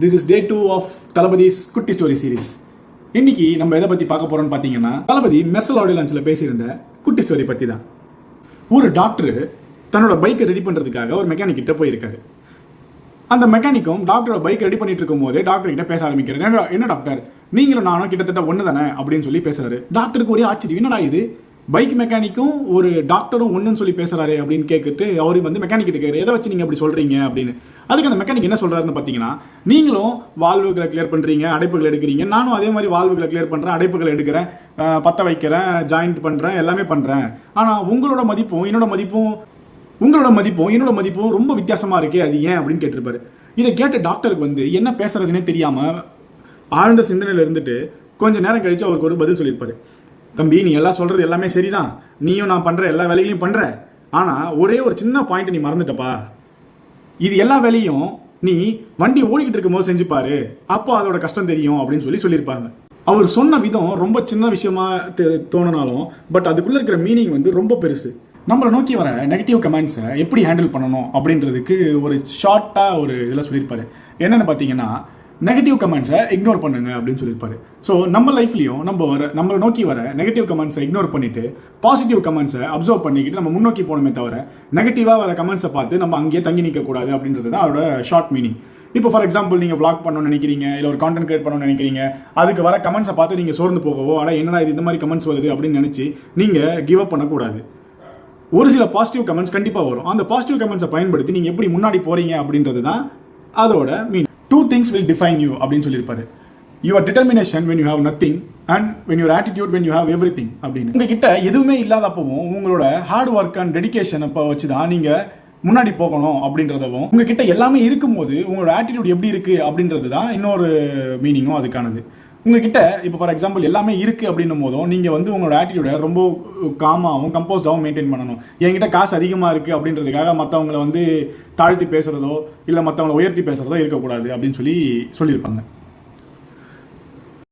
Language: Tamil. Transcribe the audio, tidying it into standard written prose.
This is day 2 of Thalapathi's குட்டி ஸ்டோரி சீரிஸ். இன்னைக்கு நம்ம எதை பத்தி பார்க்க போறோம்னு பாத்தீங்கன்னா, தளபதி மெர்சல் ஆடியோ லான்ச்ல பேசியிருந்த குட்டி ஸ்டோரி பத்தி தான். ஒரு டாக்டர் தன்னோட பைக்கை ரெடி பண்றதுக்காக ஒரு மெக்கானிக் கிட்ட போயிருக்காரு. அந்த மெக்கானிக்கும் டாக்டரோட பைக் ரெடி பண்ணிட்டு இருக்கும் போதே டாக்டர் கிட்ட பேச ஆரம்பிக்கிறாரு. என்ன டாக்டர், நீங்களும் நானும் கிட்டத்தட்ட ஒன்று தானே அப்படின்னு சொல்லி பேசுறாரு. டாக்டருக்கு ஒரே ஆச்சரியம், என்னடா இது பைக் மெக்கானிக்கும் ஒரு டாக்டரும் ஒன்றுன்னு சொல்லி பேசுறாரு அப்படின்னு கேட்கிட்டு அவரு வந்து மெக்கானிக் கிட்ட கேட்குறாரு, எதை வச்சு நீங்க அப்படி சொல்றீங்க அப்படின்னு. அதுக்கு அந்த மெக்கானிக் என்ன சொல்றாருன்னு பார்த்தீங்கன்னா, நீங்களும் வால்வுகளை கிளியர் பண்றீங்க, அடைப்புகள் எடுக்கிறீங்க, நானும் அதே மாதிரி வால்வுகளை கிளியர் பண்றேன், அடைப்புகள் எடுக்கிறேன், பற்ற வைக்கிறேன், ஜாயிண்ட் பண்றேன், எல்லாமே பண்றேன். ஆனா உங்களோட மதிப்பும் என்னோட மதிப்பும் ரொம்ப வித்தியாசமா இருக்கே, அது ஏன் அப்படின்னு கேட்டிருப்பாரு. இதை கேட்ட டாக்டருக்கு வந்து என்ன பேசுறதுன்னே தெரியாம ஆழ்ந்த சிந்தனையில இருந்துட்டு கொஞ்ச நேரம் கழிச்சு அவருக்கு ஒரு பதில் சொல்லியிருப்பாரு. தம்பி, நீ எல்லாம் சொல்றது எல்லாமே சரிதான், நீயும் நான் பண்ற எல்லா வேலைகளையும் பண்ற, ஆனா ஒரே ஒரு சின்ன பாயிண்ட் நீ மறந்துட்டப்பா. இது எல்லா வேலையும் நீ வண்டி ஓடிக்கிட்டு இருக்கும் போது செஞ்சு பாரு, அப்போ அதோட கஷ்டம் தெரியும் அப்படின்னு சொல்லியிருப்பாங்க. அவர் சொன்ன விதம் ரொம்ப சின்ன விஷயமா தோணினாலும் பட் அதுக்குள்ள இருக்கிற மீனிங் வந்து ரொம்ப பெருசு. நம்மளை நோக்கி வர நெகட்டிவ் கமெண்ட்ஸை எப்படி ஹேண்டில் பண்ணணும் அப்படின்றதுக்கு ஒரு ஷார்ட்டாக ஒரு இதில் சொல்லியிருப்பாரு. என்னென்னு பார்த்தீங்கன்னா, நெகட்டிவ் கமெண்ட்ஸை இக்னோர் பண்ணுங்க அப்படின்னு சொல்லியிருப்பாரு. ஸோ நம்ம லைஃப்லையும் நம்மளை நோக்கி வர நெகட்டிவ் கமெண்ட்ஸை இக்னோர் பண்ணிட்டு பாசிட்டிவ் கமெண்ட்ஸை அப்சர்வ் பண்ணிக்கிட்டு நம்ம முன்னோக்கி போகணுமே தவிர நெகட்டிவாக வர கமெண்ட்ஸை பார்த்து நம்ம அங்கேயே தங்கி நிற்கக்கூடாது அப்படின்றது தான் அவரோட ஷார்ட் மீனிங். இப்போ ஃபார் எக்ஸாம்பிள், நீங்கள் vlog பண்ணணும்னு நினைக்கிறீங்க, இல்லை ஒரு கான்டென்ட் கிரியேட் பண்ணணும்னு நினைக்கிறீங்க, அதுக்கு வர கமெண்ட்ஸை பார்த்து நீங்கள் சோர்ந்து போகவோ, ஆனால் என்னடா இது இந்த மாதிரி கமெண்ட்ஸ் வருது அப்படின்னு நினச்சி நீங்கள் கிவ் அப் பண்ணக்கூடாது. ஒரு சில பாசிட்டிவ் கமெண்ட்ஸ் கண்டிப்பாக வரும். அந்த பாசிட்டிவ் கமெண்ட்ஸை பயன்படுத்தி நீங்கள் எப்படி முன்னாடி போகிறீங்க அப்படின்றது தான் அதோட meaning. 2 things will define you அப்படின்னு சொல்லியிருப்பாரு. Your determination when you have nothing and when your attitude when you have everything அப்படின்னு. உங்ககிட்ட எதுவுமே இல்லாதப்பவும் உங்களோட ஹார்ட் ஒர்க் அண்ட் டெடிகேஷன் அப்போ வச்சு தான் நீங்கள் முன்னாடி போகணும் அப்படின்றதவும், உங்ககிட்ட எல்லாமே இருக்கும்போது உங்களோட ஆட்டிடியூட் எப்படி இருக்கு அப்படின்றது தான் இன்னொரு மீனிங்கும் அதுக்கானது. உங்ககிட்ட இப்போ ஃபார் எக்ஸாம்பிள் எல்லாமே இருக்கு அப்படின்னும் போதும் நீங்கள் வந்து உங்களோட ஆட்டிடியூடை ரொம்ப காமாகவும் கம்போஸ்டாகவும் மெயின்டைன் பண்ணணும். என்கிட்ட காசு அதிகமாக இருக்குது அப்படின்றதுக்காக மற்றவங்களை வந்து தாழ்த்தி பேசுகிறதோ இல்லை மற்றவங்களை உயர்த்தி பேசுகிறதோ இருக்கக்கூடாது அப்படின்னு சொல்லியிருப்பாங்க.